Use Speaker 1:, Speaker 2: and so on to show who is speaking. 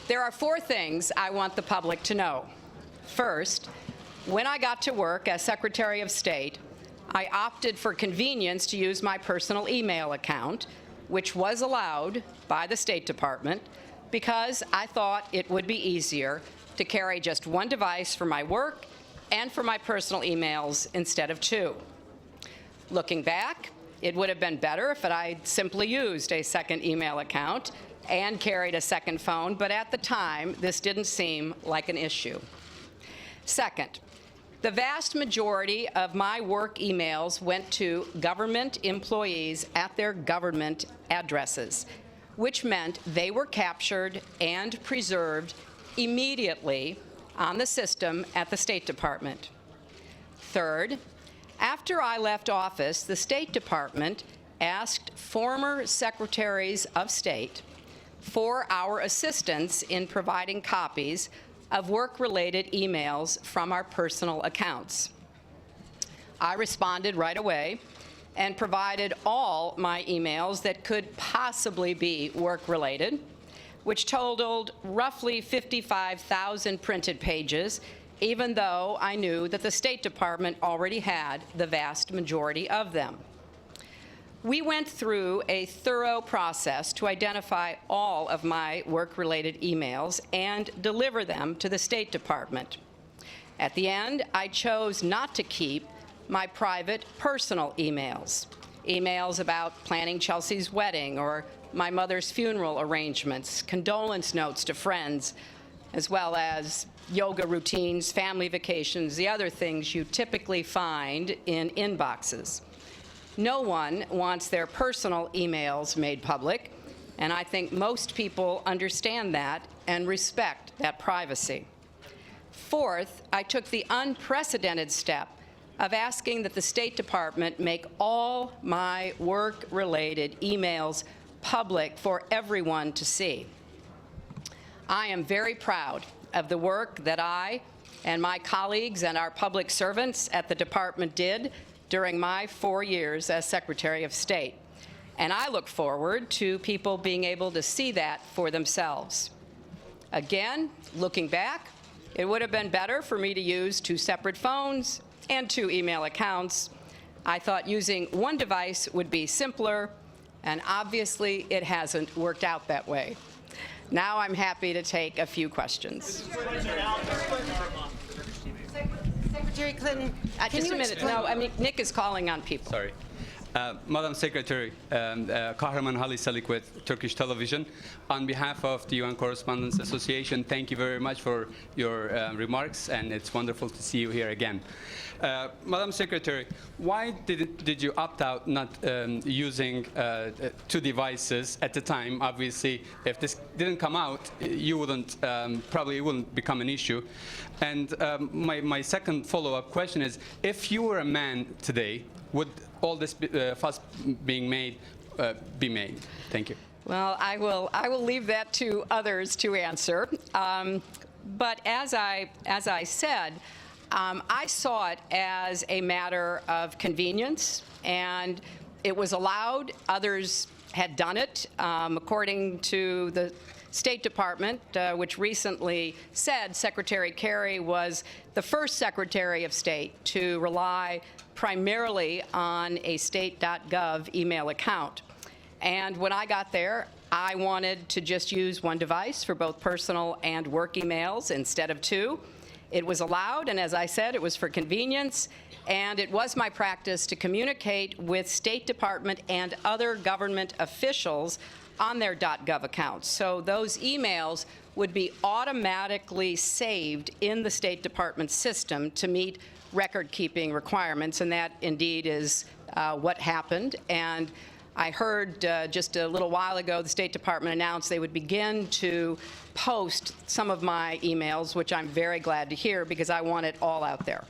Speaker 1: There are 4 things I want the public to know. First, when I got to work as Secretary of State, I opted for convenience to use my personal email account, which was allowed by the State Department, because I thought it would be easier to carry just one device for my work and for my personal emails instead of 2. Looking back, it would have been better if I'd simply used a second email account and carried a second phone, but at the time, this didn't seem like an issue. Second, the vast majority of my work emails went to government employees at their government addresses, which meant they were captured and preserved immediately on the system at the State Department. Third, after I left office, the State Department asked former secretaries of state for our assistance in providing copies of work-related emails from our personal accounts. I responded right away and provided all my emails that could possibly be work-related, which totaled roughly 55,000 printed pages, even though I knew that the State Department already had the vast majority of them. We went through a thorough process to identify all of my work-related emails and deliver them to the State Department. At the end, I chose not to keep my private personal emails about planning Chelsea's wedding or my mother's funeral arrangements, condolence notes to friends, as well as yoga routines, family vacations, the other things you typically find in inboxes. No one wants their personal emails made public, and I think most people understand that and respect that privacy. Fourth, I took the unprecedented step of asking that the State Department make all my work-related emails public for everyone to see. I am very proud of the work that I and my colleagues and our public servants at the Department did during my 4 years as Secretary of State. And I look forward to people being able to see that for themselves. Again, looking back, it would have been better for me to use 2 separate phones and 2 email accounts. I thought using one device would be simpler, and obviously it hasn't worked out that way. Now I'm happy to take a few questions.
Speaker 2: Secretary Clinton,
Speaker 1: Just a minute. No, I mean, Nick is calling on people.
Speaker 3: Sorry. Madam Secretary, Kahraman Halis Salik with Turkish Television. On behalf of the UN Correspondents Association, thank you very much for your remarks, and it's wonderful to see you here again. Madam Secretary, why did you opt out not using 2 devices at the time? Obviously, if this didn't come out, you wouldn't probably wouldn't become an issue. And my second follow-up question is, if you were a man today, would all this fuss being made be made? Thank you.
Speaker 1: Well, I will leave that to others to answer. But as I said, I saw it as a matter of convenience, and it was allowed. Others had done it, according to the State Department, which recently said Secretary Kerry was the first Secretary of State to rely primarily on a state.gov email account. And when I got there, I wanted to just use one device for both personal and work emails instead of 2. It was allowed, and as I said, it was for convenience, and it was my practice to communicate with State Department and other government officials on their .gov accounts. So those emails would be automatically saved in the State Department system to meet record-keeping requirements, and that indeed is what happened. And I heard just a little while ago the State Department announced they would begin to post some of my emails, which I'm very glad to hear because I want it all out there.